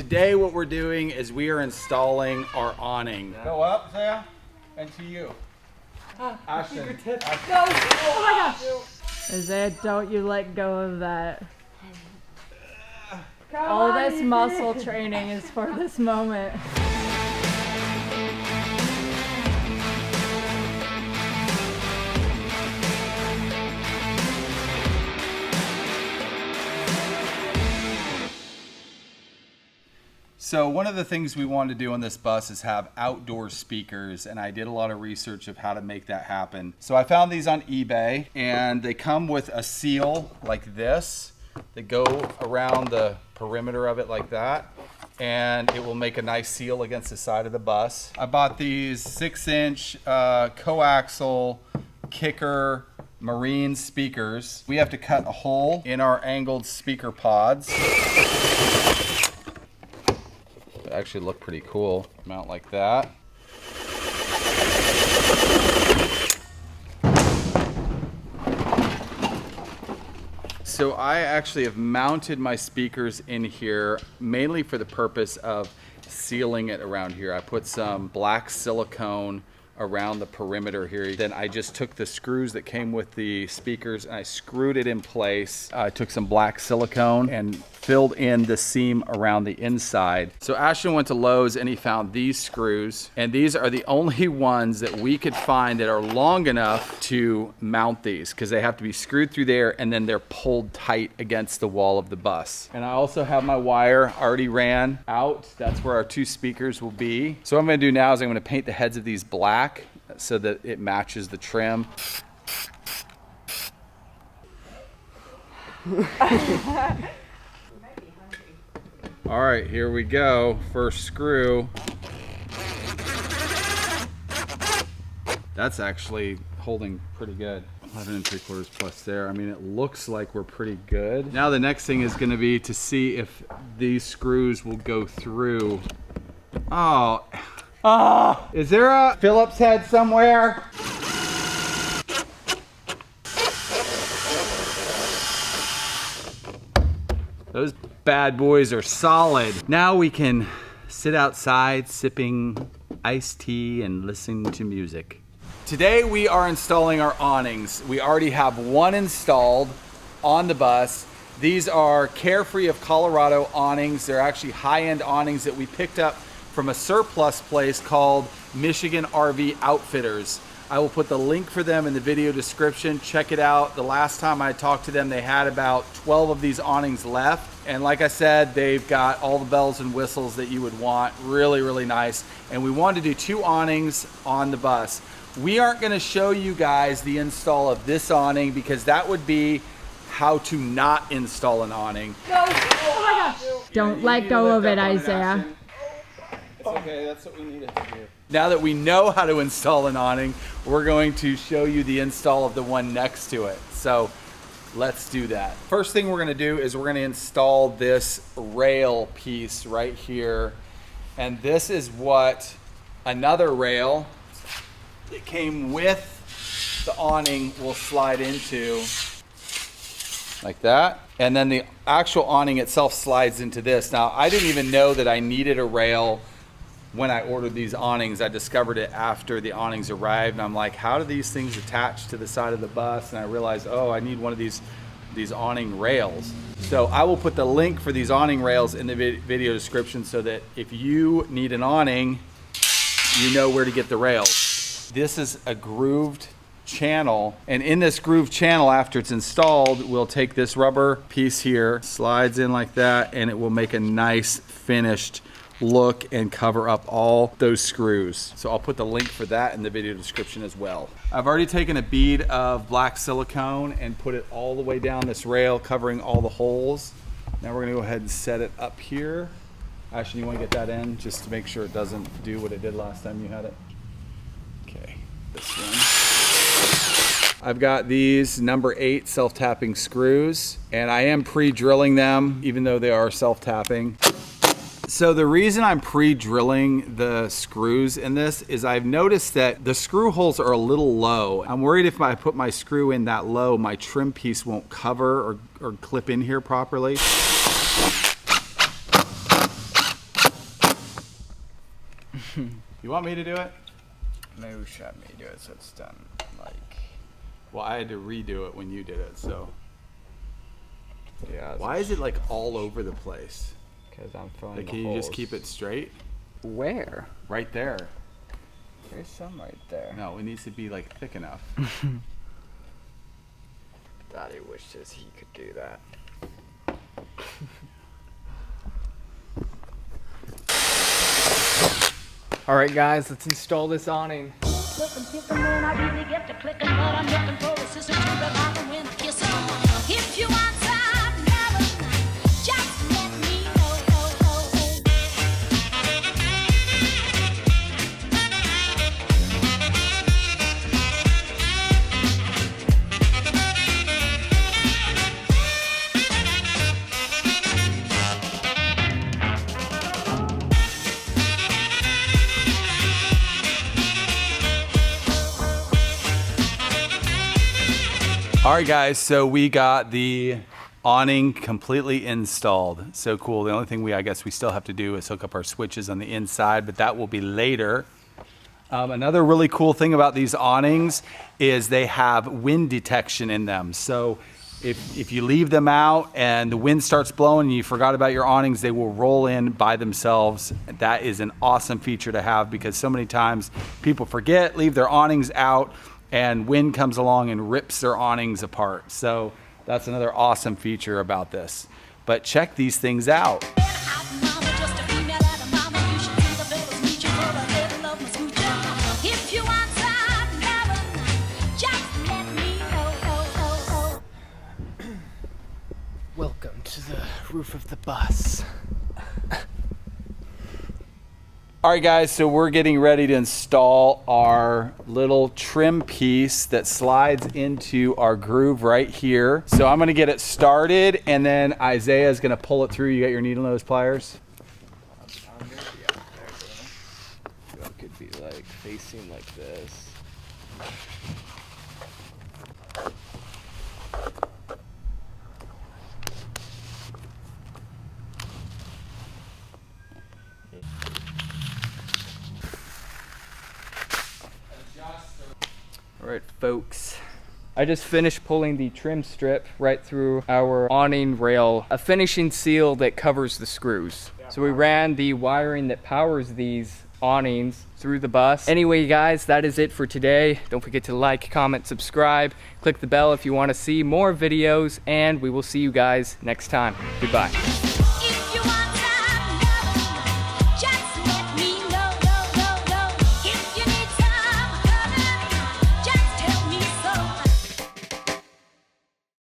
today what we're doing is we are installing our awning. Go up, Zaya, and to you. Ashton. Go! Oh my gosh! Isaiah, don't you let go of that. All this muscle training is for this moment. So one of the things we wanted to do on this bus is have outdoor speakers, and I did a lot of research of how to make that happen. So I found these on eBay, and they come with a seal like this that go around the perimeter of it like that, and it will make a nice seal against the side of the bus. I bought these 6-inch coaxial kicker marine speakers. We have to cut a hole in our angled speaker pods. Actually look pretty cool. Mount like that. So I actually have mounted my speakers in here mainly for the purpose of sealing it around here. I put some black silicone around the perimeter here. Then I just took the screws that came with the speakers and I screwed it in place. I took some black silicone and filled in the seam around the inside. So Ashton went to Lowe's and he found these screws, and these are the only ones that we could find that are long enough to mount these, because they have to be screwed through there and then they're pulled tight against the wall of the bus. And I also have my wire already ran out. That's where our 2 speakers will be. So what I'm gonna do now is I'm gonna paint the heads of these black so that it matches the trim. All right, here we go. First screw. That's actually holding pretty good. 11 3/4 plus there. I mean, it looks like we're pretty good. Now the next thing is gonna be to see if these screws will go through. Oh, is there a Phillips head somewhere? Those bad boys are solid. Now we can sit outside sipping iced tea and listen to music. Today we are installing our awnings. We already have one installed on the bus. These are Carefree of Colorado awnings. They're actually high-end awnings that we picked up from a surplus place called Michigan RV Outfitters. I will put the link for them in the video description. Check it out. The last time I talked to them, they had about 12 of these awnings left. And like I said, they've got all the bells and whistles that you would want. Really, really nice. And we wanted to do 2 awnings on the bus. We aren't gonna show you guys the install of this awning because that would be how to not install an awning. Go! Oh my gosh! Don't let go of it, Isaiah. It's okay, that's what we needed to do. Now that we know how to install an awning, we're going to show you the install of the one next to it. So let's do that. First thing we're gonna do is we're gonna install this rail piece right here. And this is what another rail that came with the awning will slide into, like that. And then the actual awning itself slides into this. Now, I didn't even know that I needed a rail when I ordered these awnings. I discovered it after the awnings arrived, and I'm like, how do these things attach to the side of the bus? And I realized, oh, I need one of these awning rails. So I will put the link for these awning rails in the video description so that if you need an awning, you know where to get the rails. This is a grooved channel, and in this grooved channel, after it's installed, we'll take this rubber piece here, slides in like that, and it will make a nice finished look and cover up all those screws. So I'll put the link for that in the video description as well. I've already taken a bead of black silicone and put it all the way down this rail, covering all the holes. Now we're gonna go ahead and set it up here. Ashton, you wanna get that in just to make sure it doesn't do what it did last time you had it? Okay, this one. I've got these number 8 self-tapping screws, and I am pre-drilling them even though they are self-tapping. So the reason I'm pre-drilling the screws in this is I've noticed that the screw holes are a little low. I'm worried if I put my screw in that low, my trim piece won't cover or clip in here properly. You want me to do it? Maybe we should have me do it so it's done like. Well, I had to redo it when you did it, so. Yeah. Why is it like all over the place? Because I'm filling Like, the can you just holes. keep it straight? Where? Right there. There's some right there. No, it needs to be like thick enough. Daddy wishes he could do that. All right, guys, let's install this awning. If you want some loving, just let me know. All right, guys, so we got the awning completely installed. So cool. The only thing I guess we still have to do is hook up our switches on the inside, but that will be later. Another really cool thing about these awnings is they have wind detection in them. So if you leave them out and the wind starts blowing and you forgot about your awnings, they will roll in by themselves. That is an awesome feature to have because so many times people forget, leave their awnings out, and wind comes along and rips their awnings apart. So that's another awesome feature about this. But check these things out. If you want some loving, just let me know. Welcome to the roof of the bus. All right, guys, so we're getting ready to install our little trim piece that slides into our groove right here. So I'm gonna get it started and then Isaiah is gonna pull it through. You got your needle nose pliers? It could be like facing like this. Alright, folks. I just finished pulling the trim strip right through our awning rail, a finishing seal that covers the screws. So we ran the wiring that powers these awnings through the bus. Anyway, guys, that is it for today. Don't forget to like, comment, subscribe, click the bell if you want to see more videos, and we will see you guys next time. Goodbye.